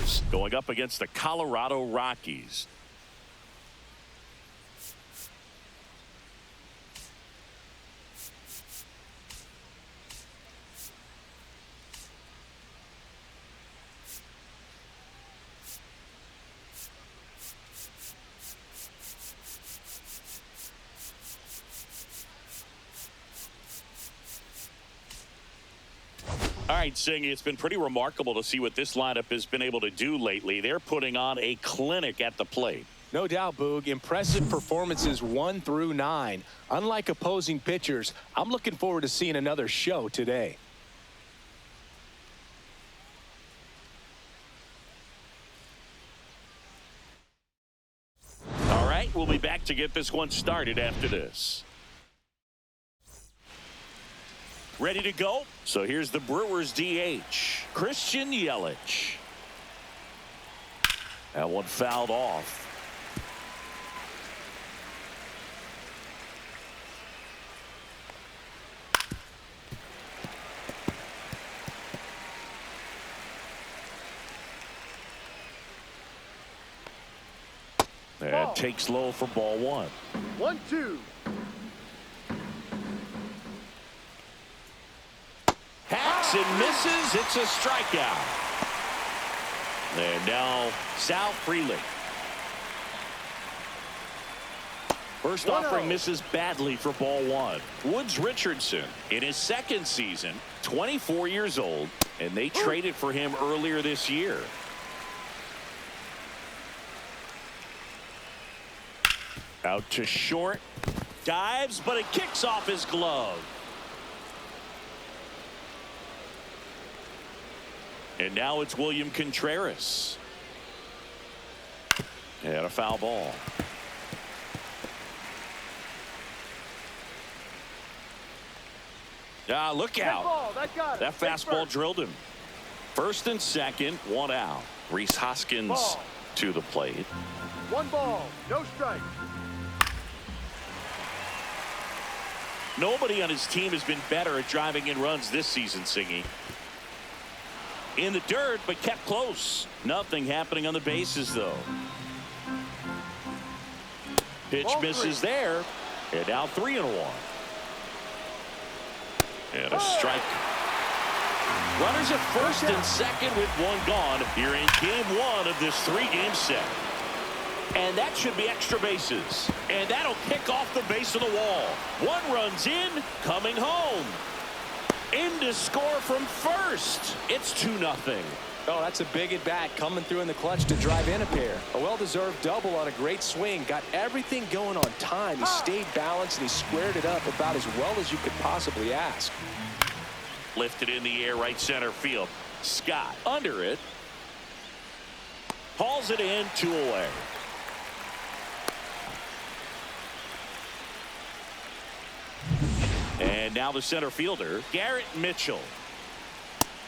Brewers going up against the Colorado Rockies. All right, Singh, it's been pretty remarkable to see what this lineup has been able to do lately. They're putting on a clinic at the plate. No doubt, Boog. Impressive performances 1 through 9. Unlike opposing pitchers, I'm looking forward to seeing another show today. All right, we'll be back to get this one started after this. Ready to go? So here's the Brewers DH, Christian Yelich. That one fouled off. That takes low for ball 1. 1-2. Hacks and misses. It's a strikeout. And now Sal Frelick. First offering misses badly for ball 1. Woods Richardson in his second season, 24 years old, and they traded for him earlier this year. Out to short. Dives, but it kicks off his glove. And now it's William Contreras. And a foul ball. Look out. That fastball drilled him. First and second, 1 out. Rhys Hoskins to the plate. 1 ball, no strike. Nobody on his team has been better at driving in runs this season, Singy. In the dirt, but kept close. Nothing happening on the bases, though. Pitch misses there. And now 3-1. And a strike. Runners at first and second with 1 gone here in game 1 of this 3-game set. And that should be extra bases. And that'll kick off the base of the wall. 1 runs in, coming home. In to score from first. It's 2-0. Oh, that's a big at bat coming through in the clutch to drive in a pair. A well-deserved double on a great swing. Got everything going on time. He stayed balanced and he squared it up about as well as you could possibly ask. Lifted in the air, right center field. Scott under it. Hauls it in, 2 away. And now the center fielder, Garrett Mitchell.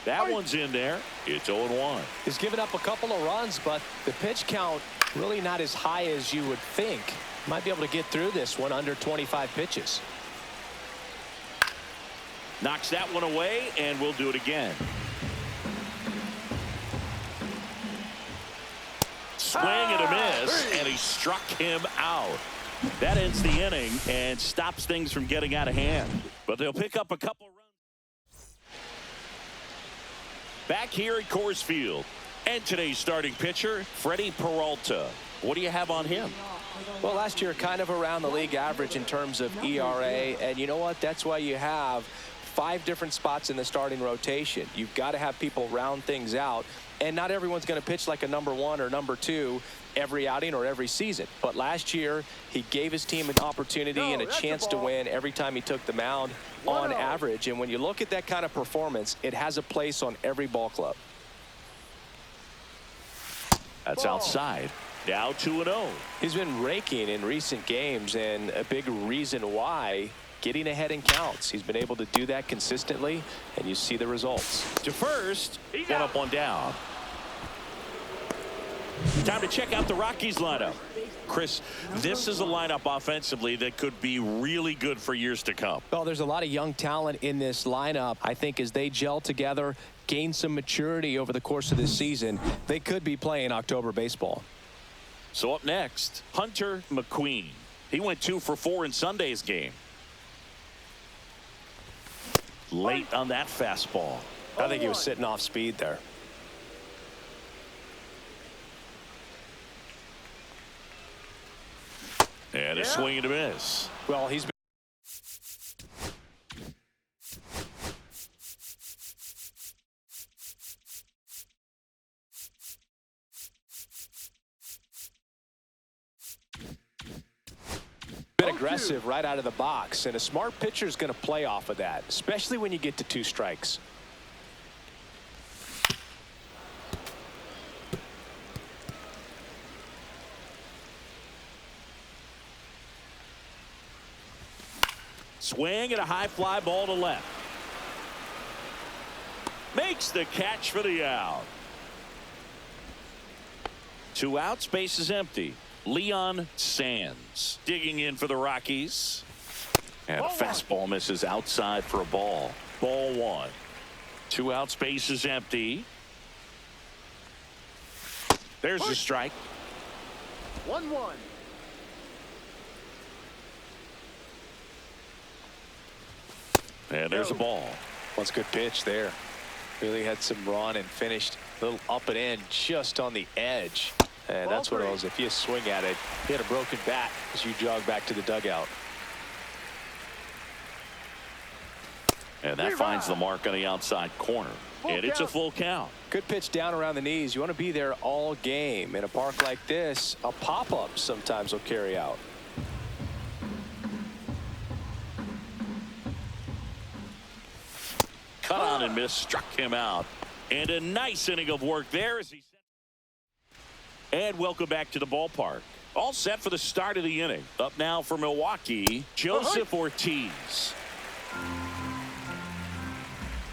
That one's in there. It's 0-1. He's given up a couple of runs, but the pitch count really not as high as you would think. Might be able to get through this one under 25 pitches. Knocks that one away, and we'll do it again. Swing and a miss, and he struck him out. That ends the inning and stops things from getting out of hand. But they'll pick up a couple runs. Back here at Coors Field. And today's starting pitcher, Freddie Peralta. What do you have on him? Well, last year kind of around the league average in terms of ERA. And you know what? That's why you have 5 different spots in the starting rotation. You've got to have people round things out. And not everyone's going to pitch like a number 1 or number 2 every outing or every season. But last year, he gave his team an opportunity and a chance to win every time he took the mound on average. And when you look at that kind of performance, it has a place on every ball club. That's outside. Now 2-0. He's been raking in recent games, and a big reason why, getting ahead in counts. He's been able to do that consistently, and you see the results. To first, 1 up, 1 down. Time to check out the Rockies lineup. Chris, this is a lineup offensively that could be really good for years to come. Well, there's a lot of young talent in this lineup. I think as they gel together, gain some maturity over the course of this season, they could be playing October baseball. So up next, Hunter McQueen. He went 2 for 4 in Sunday's game. Late on that fastball. I think he was sitting off speed there. And a swing and a miss. Well, he's been aggressive right out of the box, and a smart pitcher is going to play off of that, especially when you get to 2 strikes. Swing and a high fly ball to left. Makes the catch for the out. 2 outs, base is empty. Leon Sands digging in for the Rockies. And a fastball misses outside for a ball. Ball 1. 2 outs, base is empty. There's the strike. 1-1. And there's a ball. That's a good pitch there. Really had some run and finished a little up and in just on the edge. And that's what it was. If you swing at it, you had a broken bat as you jog back to the dugout. And that finds the mark on the outside corner. And it's a full count. Good pitch down around the knees. You want to be there all game. In a park like this, a pop-up sometimes will carry out. Cut on and miss, struck him out. And a nice inning of work there as he. And welcome back to the ballpark. All set for the start of the inning. Up now for Milwaukee, Joseph Ortiz.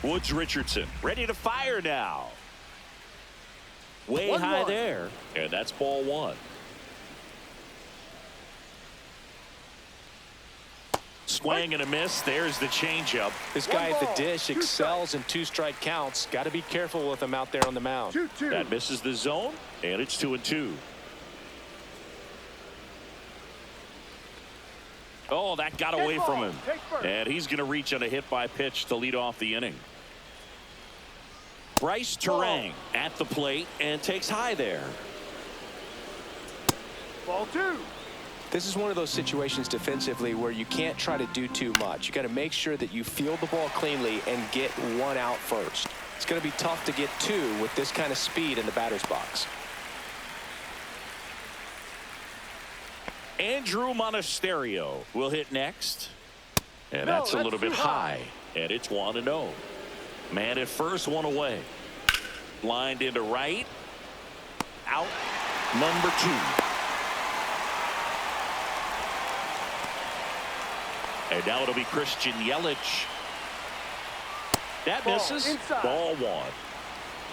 Woods Richardson ready to fire now. Way high there. And that's ball 1. Swing and a miss. There's the changeup. This guy at the dish excels in 2-strike counts. Got to be careful with him out there on the mound. 2-2. That misses the zone, and it's 2-2. Oh, that got away from him. And he's going to reach on a hit by pitch to lead off the inning. Bryce Terang at the plate and takes high there. Ball 2. This is one of those situations defensively where you can't try to do too much. You got to make sure that you field the ball cleanly and get 1 out first. It's going to be tough to get 2 with this kind of speed in the batter's box. Andrew Monasterio will hit next. And that's a little bit high. And it's 1-0. Man at first, 1 away. Lined into right. Out number 2. And now it'll be Christian Yelich. That misses. Ball 1.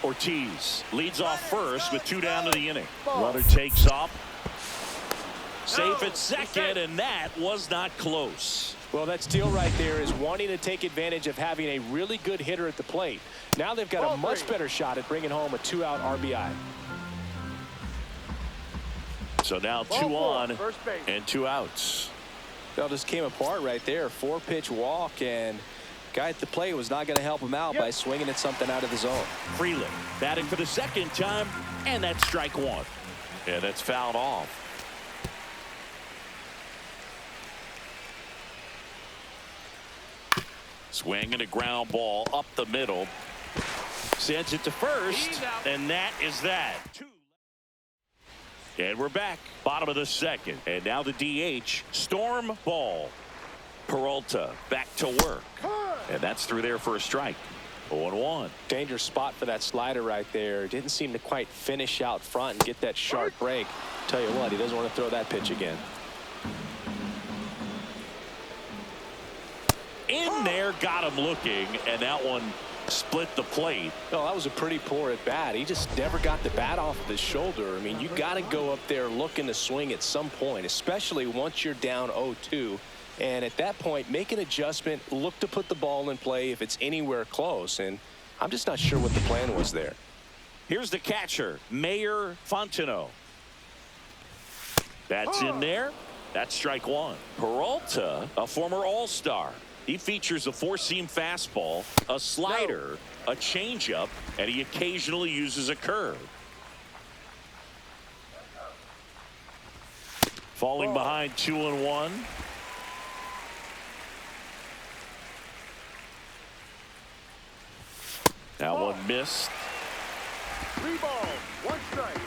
Ortiz leads off first with 2 down to the inning. Runner takes off. Safe at second, and that was not close. Well, that steal right there is wanting to take advantage of having a really good hitter at the plate. Now they've got a much better shot at bringing home a 2-out RBI. So now 2 on and 2 outs. Well, just came apart right there. 4-pitch walk, and guy at the plate was not going to help him out by swinging at something out of the zone. Freeland batting for the second time, and that's strike 1. And that's fouled off. Swing and a ground ball up the middle. Sends it to first, and that is that. 2. And we're back. Bottom of the second. And now the DH, Storm Ball. Peralta back to work. And that's through there for a strike. 0-1. Dangerous spot for that slider right there. Didn't seem to quite finish out front and get that sharp break. Tell you what, he doesn't want to throw that pitch again. In there, got him looking, and that one split the plate. No, that was a pretty poor at bat. He just never got the bat off of his shoulder. I mean, you got to go up there looking to swing at some point, especially once you're down 0-2. And at that point, make an adjustment, look to put the ball in play if it's anywhere close. And I'm just not sure what the plan was there. Here's the catcher, Mayor Fontenot. That's in there. That's strike one. Peralta, a former All-Star. He features a four-seam fastball, a slider, a changeup, and he occasionally uses a curve. Falling behind 2-1. That one missed. 3 balls, 1 strike.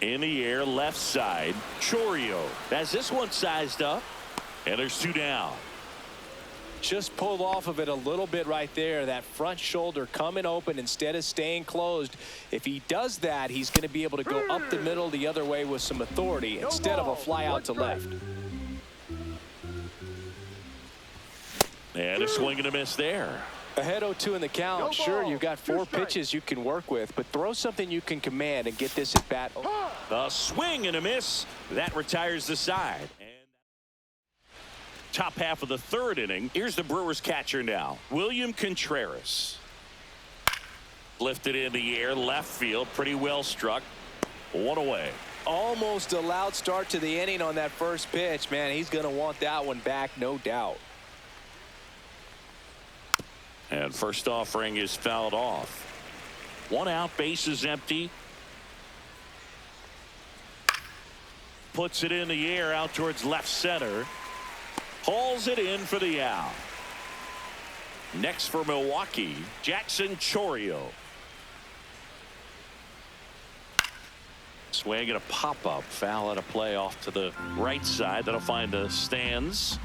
In the air, left side. Chourio has this one sized up. And there's 2 down. Just pulled off of it a little bit right there. That front shoulder coming open instead of staying closed. If he does that, he's going to be able to go up the middle the other way with some authority instead of a fly out to left. And a swing and a miss there. Ahead 0-2 in the count. Sure, you've got 4 pitches you can work with, but throw something you can command and get this at bat. A swing and a miss. That retires the side. And top half of the 3rd inning. Here's the Brewers catcher now, William Contreras. Lifted in the air, left field, pretty well struck. 1 away. Almost a loud start to the inning on that first pitch. Man, he's going to want that one back, no doubt. And first offering is fouled off. 1 out, base is empty. Puts it in the air out towards left center. Hauls it in for the out. Next for Milwaukee, Jackson Chourio. Swing and a pop-up. Foul at a play off to the right side. That'll find the stands.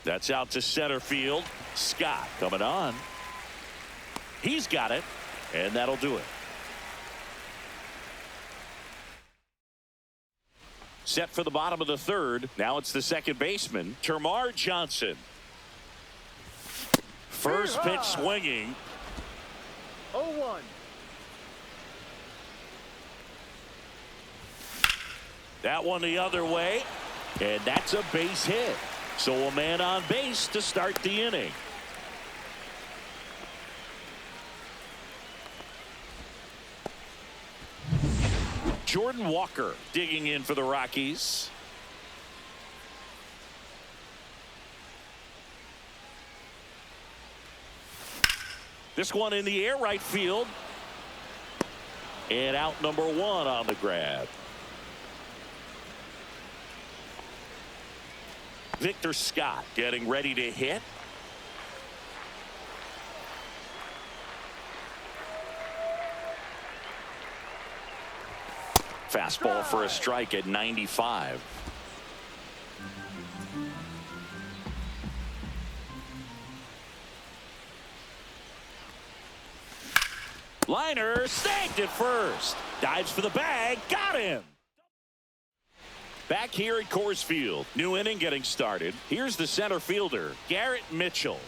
That's out to center field. Scott coming on. He's got it, and that'll do it. Set for the bottom of the 3rd. Now it's the second baseman, Termarr Johnson. First pitch swinging. 0-1. That one the other way, and that's a base hit. So a man on base to start the inning. Jordan Walker digging in for the Rockies. This one in the air, right field. And out number 1 on the grab. Victor Scott getting ready to hit. Fastball for a strike at 95. Liner snagged it first. Dives for the bag. Got him. Back here at Coors Field. New inning getting started. Here's the center fielder, Garrett Mitchell.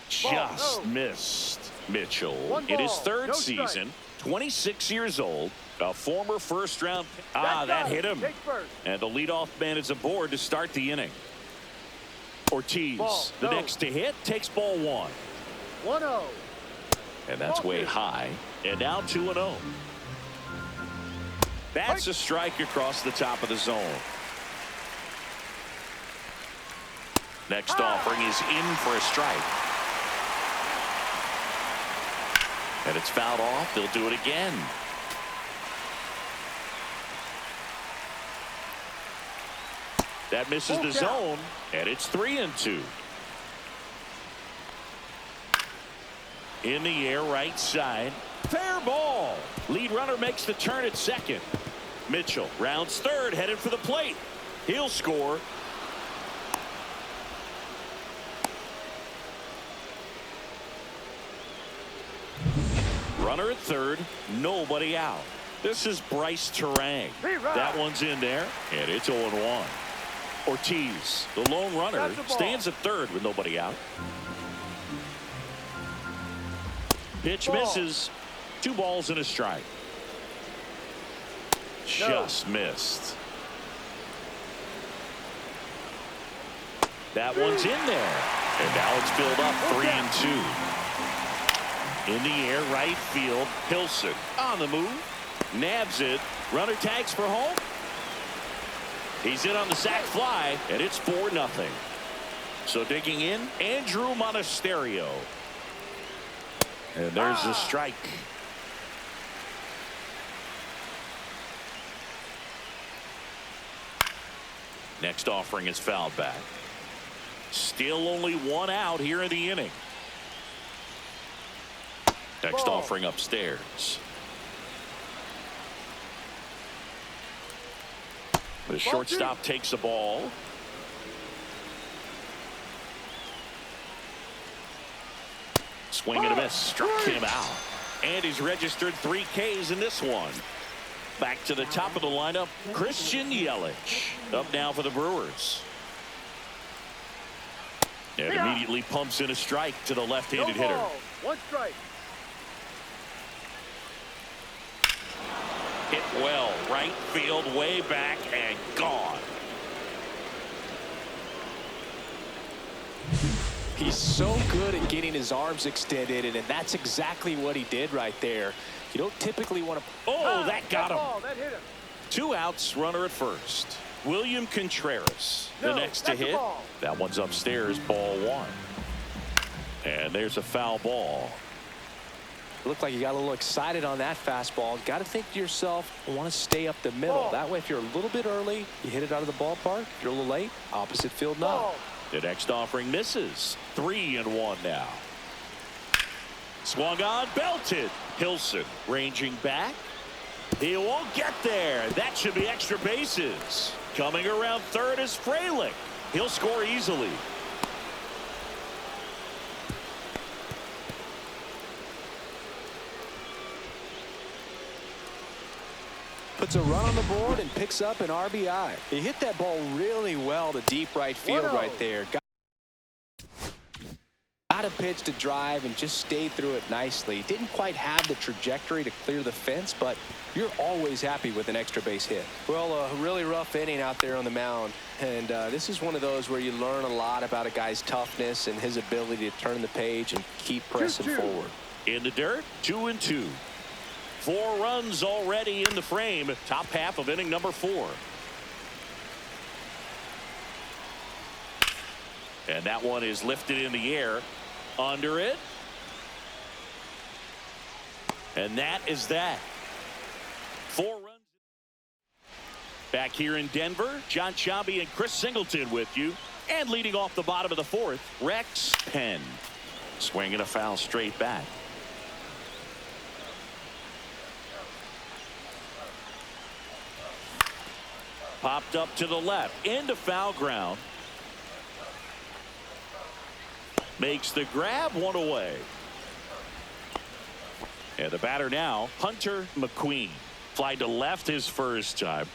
Just missed. Mitchell in his 3rd season, 26 years old, a former first-round pick. That hit him. And the leadoff man is aboard to start the inning. Ortiz, the next to hit, takes ball 1. 1-0. And that's way high. And now 2-0. That's a strike across the top of the zone. Next offering is in for a strike. And it's fouled off. They'll do it again. That misses the zone, and it's 3-2. In the air, right side. Fair ball. Lead runner makes the turn at second. Mitchell rounds 3rd, headed for the plate. He'll score. Runner at 3rd, nobody out. This is Bryce Terang. That one's in there, and it's 0-1. Ortiz, the lone runner, stands at third with nobody out. Pitch misses. 2 balls and a strike. Just missed. That one's in there. And now it's filled up 3-2. In the air, right field. Hilson on the move. Nabs it. Runner tags for home. He's in on the sac fly, and it's 4-0. So digging in, Andrew Monasterio. And there's the strike. Next offering is fouled back. Still only 1 out here in the inning. Next offering upstairs. The shortstop takes the ball. Swing and a miss. Struck him out. And he's registered 3 Ks in this one. Back to the top of the lineup, Christian Yelich. Up now for the Brewers. And immediately pumps in a strike to the left-handed hitter. 1 strike. Hit well, right field, way back, and gone. He's so good at getting his arms extended, and that's exactly what he did right there. You don't typically want to. Oh, that got him. That hit him. 2 outs, runner at first. William Contreras, the next to hit. That one's upstairs, ball 1. And there's a foul ball. It looked like you got a little excited on that fastball. Got to think to yourself, I want to stay up the middle. That way, if you're a little bit early, you hit it out of the ballpark. If you're a little late, opposite field now. The next offering misses. 3-1 now. Swung on, belted. Hilson ranging back. He won't get there. That should be extra bases. Coming around third is Frelick. He'll score easily. Puts a run on the board and picks up an RBI. He hit that ball really well to deep right field right there. Got a pitch to drive and just stayed through it nicely. Didn't quite have the trajectory to clear the fence, but you're always happy with an extra base hit. Well, a really rough inning out there on the mound. And this is one of those where you learn a lot about a guy's toughness and his ability to turn the page and keep pressing forward. In the dirt, 2-2. 4 runs already in the frame. Top half of inning number 4. And that one is lifted in the air. Under it. And that is that. 4 runs. Back here in Denver, John Chambie and Chris Singleton with you. And leading off the bottom of the 4th, Rex Penn. Swinging a foul straight back. Popped up to the left, into foul ground. Makes the grab, 1 away. And the batter now, Hunter McQueen. Fly to left his first time.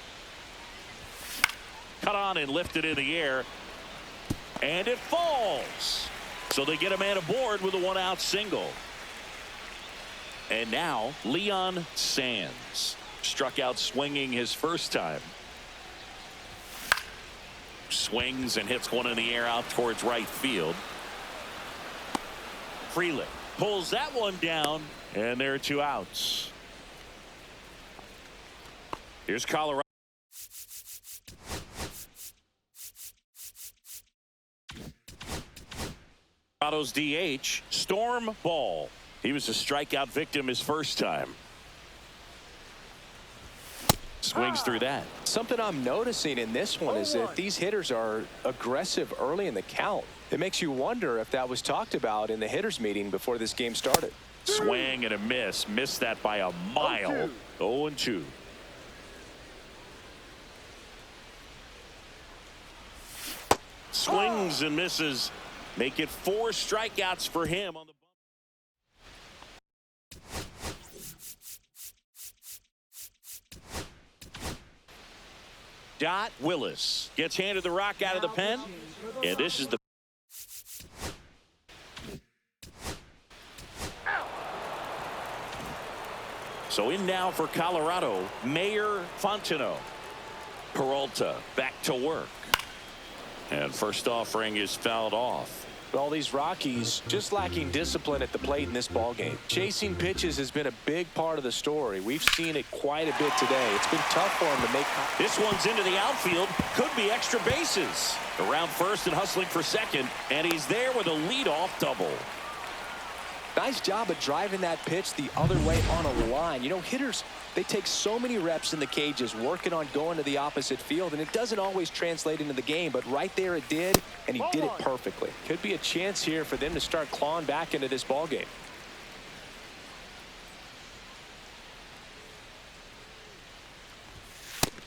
Cut on and lifted in the air. And it falls. So they get a man aboard with a 1-out single. And now, Leon Sands. Struck out swinging his first time. Swings and hits one in the air out towards right field. Frelick pulls that one down, and there are 2 outs. Here's Colorado. Colorado's DH, Storm Ball. He was a strikeout victim his first time. Swings through that. Something I'm noticing in this one is that these hitters are aggressive early in the count. It makes you wonder if that was talked about in the hitters meeting before this game started. Swing and a miss. Missed that by a mile. 0-2. Swings and misses. Make it 4 strikeouts for him on the Dot Willis gets handed the rock out of the pen. And this is the so in now for Colorado, Mayor Fontenot. Peralta back to work. And first offering is fouled off. All these Rockies just lacking discipline at the plate in this ballgame. Chasing pitches has been a big part of the story. We've seen it quite a bit today. It's been tough for him to make. This one's into the outfield. Could be extra bases. Around first and hustling for second. And he's there with a leadoff double. Nice job of driving that pitch the other way on a line. You know, hitters, they take so many reps in the cages working on going to the opposite field, and it doesn't always translate into the game, but right there it did, and he did it perfectly. Could be a chance here for them to start clawing back into this ball game.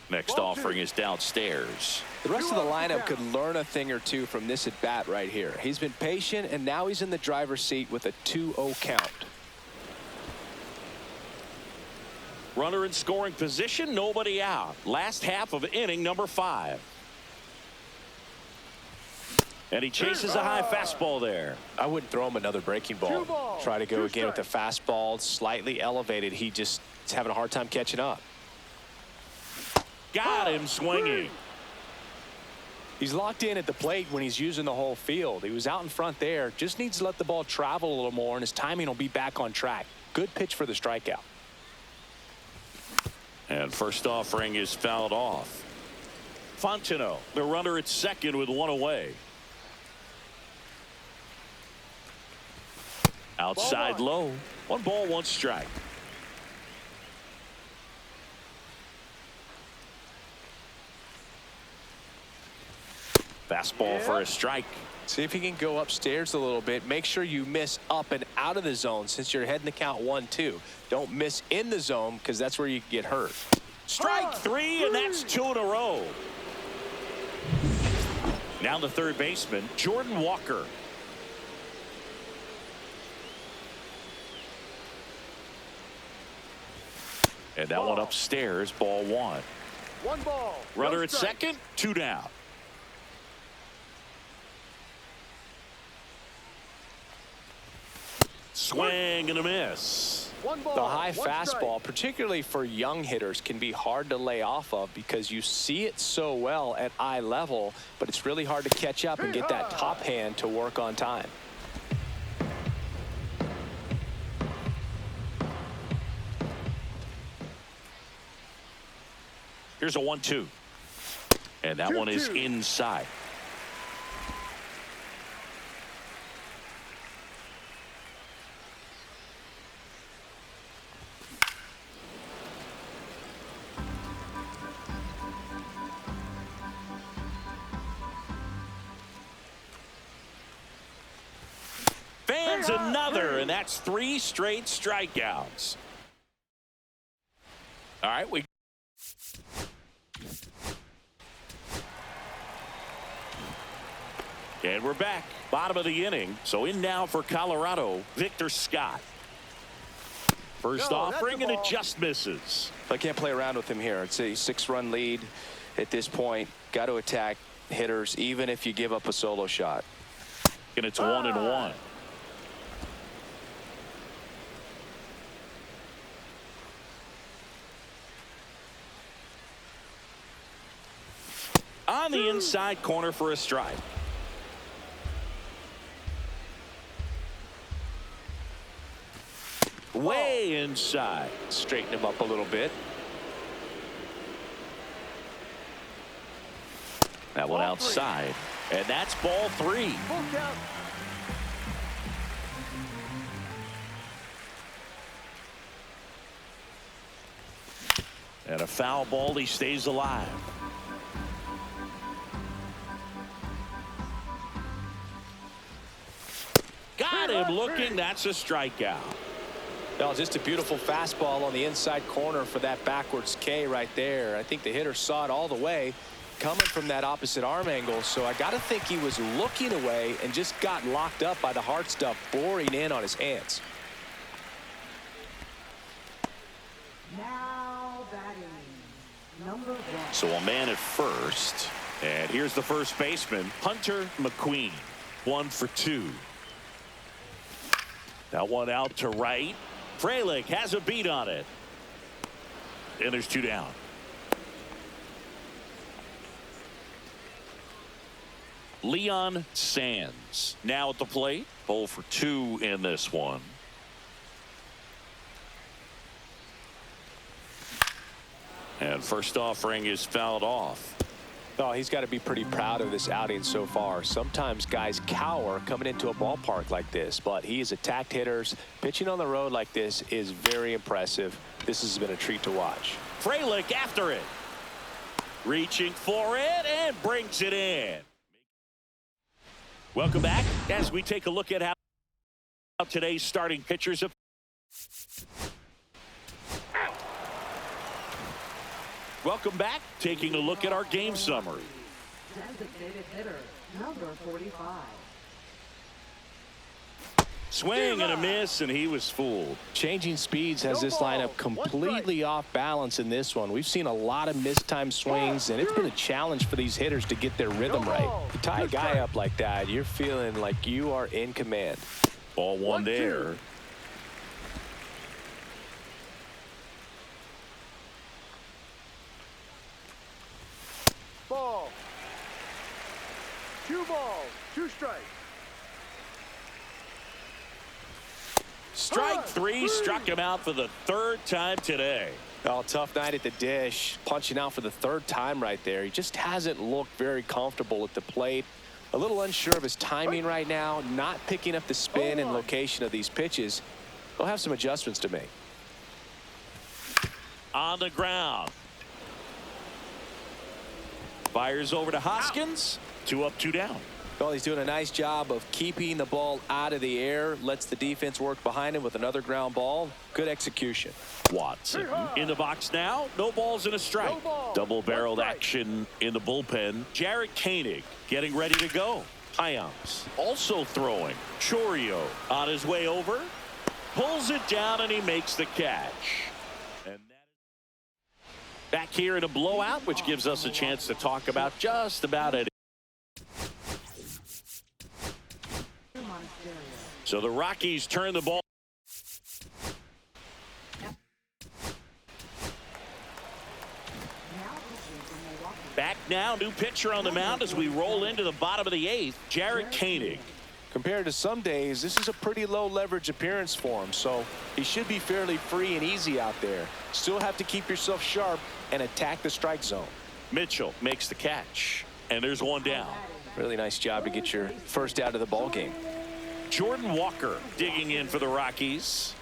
Next offering is downstairs. The rest of the lineup could learn a thing or two from this at bat right here. He's been patient, and now he's in the driver's seat with a 2-0 count. Runner in scoring position, nobody out. Last half of inning number 5. And he chases a high fastball there. I wouldn't throw him another breaking ball. Try to go again with the fastball, slightly elevated. He just is having a hard time catching up. Got him swinging. He's locked in at the plate when he's using the whole field. He was out in front there. Just needs to let the ball travel a little more, and his timing will be back on track. Good pitch for the strikeout. And first offering is fouled off. Fontenot, the runner at second with one away. Outside low. 1 ball, 1 strike. Fastball for a strike. See if he can go upstairs a little bit. Make sure you miss up and out of the zone since you're heading the count 1-2. Don't miss in the zone because that's where you get hurt. Strike 3, and that's 2 in a row. Now the third baseman, Jordan Walker. And that one upstairs, ball 1. 1 ball. Runner at second, 2 down. Swing and a miss. 1 ball. The high 1 fastball, strike. particularly for young hitters, can be hard to lay off of because you see it so well at eye level, but it's really hard to catch up and get that top hand to work on time. Here's a 1-2. And that one is inside. Fans another, and that's 3 straight strikeouts. All right, and we're back. Bottom of the inning. So in now for Colorado, Victor Scott. First offering, and it just misses. I can't play around with him here. It's a 6-run lead at this point. Got to attack hitters even if you give up a solo shot. And it's 1-1. On the inside corner for a strike. Way inside. Straighten him up a little bit. That one outside. And that's ball 3. Full count. And a foul ball. He stays alive. Got him looking. That's a strikeout. Well, just a beautiful fastball on the inside corner for that backwards K right there. I think the hitter saw it all the way coming from that opposite arm angle. So I got to think he was looking away and just got locked up by the hard stuff boring in on his hands. Now batting, number 1. So a man at first. And here's the first baseman, Hunter McQueen. 1 for 2. That one out to right. Frelick has a beat on it. And there's 2 down. Leon Sands now at the plate. 0 for 2 in this one. And first offering is fouled off. Oh, he's got to be pretty proud of this outing so far. Sometimes guys cower coming into a ballpark like this, but he has attacked hitters. Pitching on the road like this is very impressive. This has been a treat to watch. Frelick after it. Reaching for it and brings it in. Welcome back as we take a look at how today's starting pitchers have. Welcome back, taking a look at our game summary. Designated hitter, number 45. Swing and a miss, and he was fooled. Changing speeds has this lineup completely off balance in this one. We've seen a lot of mistimed swings, and it's been a challenge for these hitters to get their rhythm right. To tie a guy up like that, you're feeling like you are in command. Ball one there. Ball. 2 balls, 2 strikes. Strike 3, struck him out for the 3rd time today. Oh, tough night at the dish. Punching out for the 3rd time right there. He just hasn't looked very comfortable at the plate. A little unsure of his timing right now. Not picking up the spin and location of these pitches. He'll have some adjustments to make. On the ground. Fires over to Hoskins. 2 up, 2 down. Well, he's doing a nice job of keeping the ball out of the air. Lets the defense work behind him with another ground ball. Good execution. Watson in the box now. No balls and a strike. Double-barreled action in the bullpen. Jarrett Koenig getting ready to go. Hyams also throwing. Chorio on his way over. Pulls it down, and he makes the catch. And back here in a blowout, which gives us a chance to talk about just about it. So the Rockies turn the ball. Back now, new pitcher on the mound as we roll into the bottom of the 8th, Jarrett Koenig. Compared to some days, this is a pretty low leverage appearance for him, so he should be fairly free and easy out there. Still have to keep yourself sharp and attack the strike zone. Mitchell makes the catch, and there's 1 down. Really nice job to get your first out of the ball game. Jordan Walker digging in for the Rockies.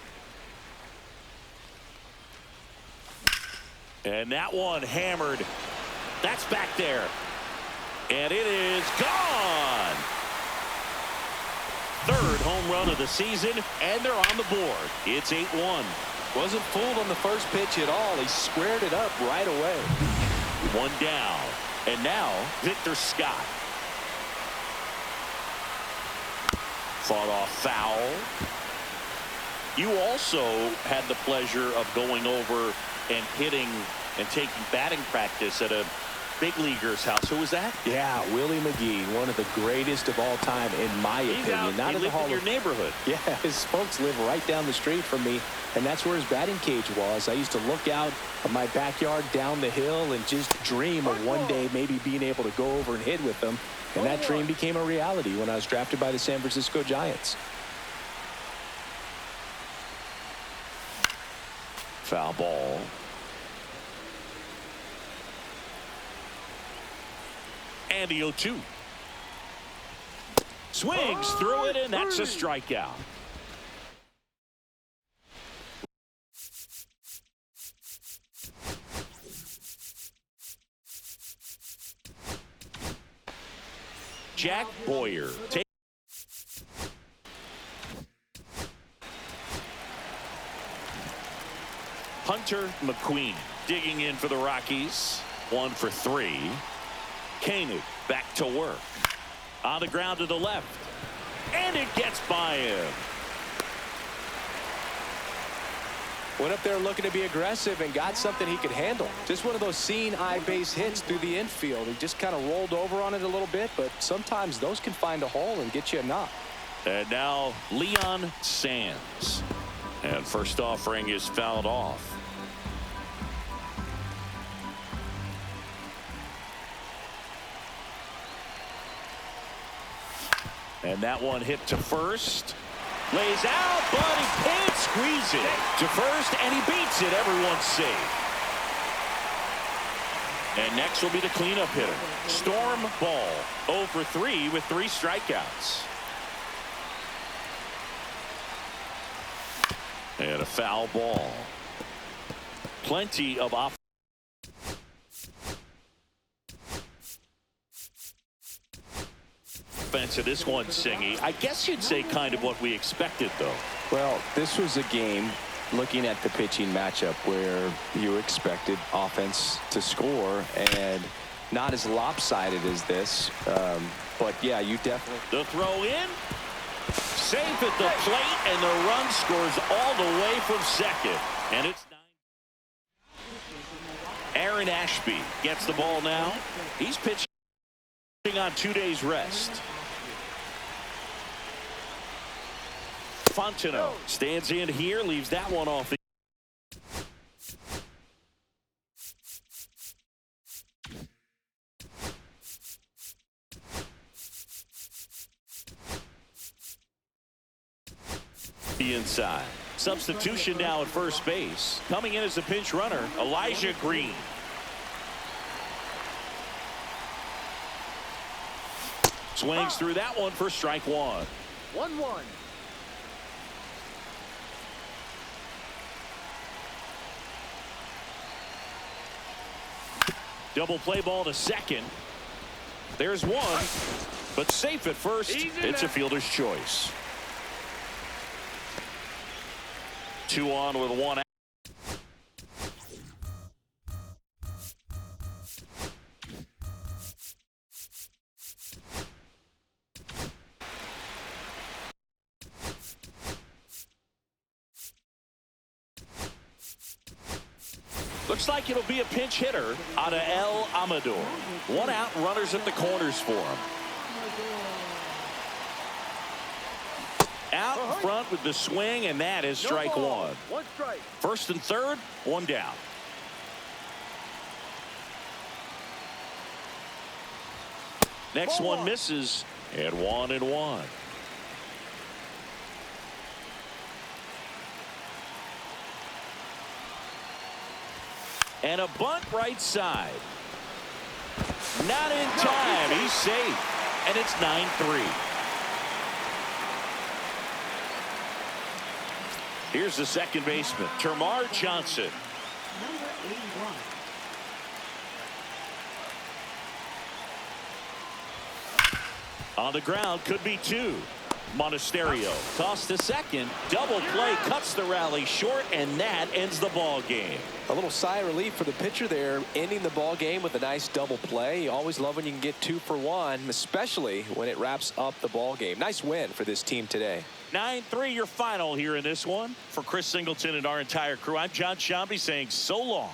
And that one hammered. That's back there. And it is gone. 3rd home run of the season, and they're on the board. It's 8-1. Wasn't fooled on the first pitch at all. He squared it up right away. 1 down. And now Victor Scott. Fought off foul. You also had the pleasure of going over and hitting and taking batting practice at a big leaguer's house. Who was that? Yeah, Willie McGee, one of the greatest of all time, in my opinion. Not in the Hall of your neighborhood. Yeah, his folks live right down the street from me, and that's where his batting cage was. I used to look out of my backyard down the hill and just dream of one day maybe being able to go over and hit with them. And that dream became a reality when I was drafted by the San Francisco Giants. Foul ball. And the 0-2. Swings through it, and that's a strikeout. Jack Boyer. Hunter McQueen digging in for the Rockies. 1 for 3. Koenig back to work. On the ground to the left. And it gets by him. Went up there looking to be aggressive and got something he could handle. Just one of those seeing eye base hits through the infield. He just kind of rolled over on it a little bit, but sometimes those can find a hole and get you a knock. And now Leon Sands. And first offering is fouled off. And that one hit to first. Lays out, but he can't squeeze it to first, and he beats it. Everyone's safe. And next will be the cleanup hitter, Storm Ball. 0 for 3 with 3 strikeouts. And a foul ball. Plenty of offense to this one, Singy. I guess you'd say kind of what we expected, though. Well, this was a game, looking at the pitching matchup, where you expected offense to score, and not as lopsided as this. But, yeah, you definitely... The throw in. Safe at the plate, and the run scores all the way from second. And it's 9. Aaron Ashby gets the ball now. He's pitching on 2 days rest. Fontenot stands in here, leaves that one off the inside. Substitution now at first base. Coming in as a pinch runner, Elijah Green. Swings through that one for strike one. 1-1. Double play ball to second. There's one, but safe at first. It's a fielder's choice. 2 on with 1 out. Looks like it'll be a pinch hitter out of El Amador. 1 out, runners at the corners for him. Out in front with the swing, and that is strike one. 1 strike. First and third, 1 down. Next one misses, and 1-1. And a bunt right side. Not in time. He's safe. And it's 9-3. Here's the second baseman, Termarr Johnson. Number 81. On the ground, could be 2. Monasterio tossed to second. Double play cuts the rally short, and that ends the ball game. A little sigh of relief for the pitcher there, ending the ball game with a nice double play. You always love when you can get 2 for 1, especially when it wraps up the ball game. Nice win for this team today. 9-3 your final here in this one. For Chris Singleton and our entire crew, I'm John Shambi saying so long.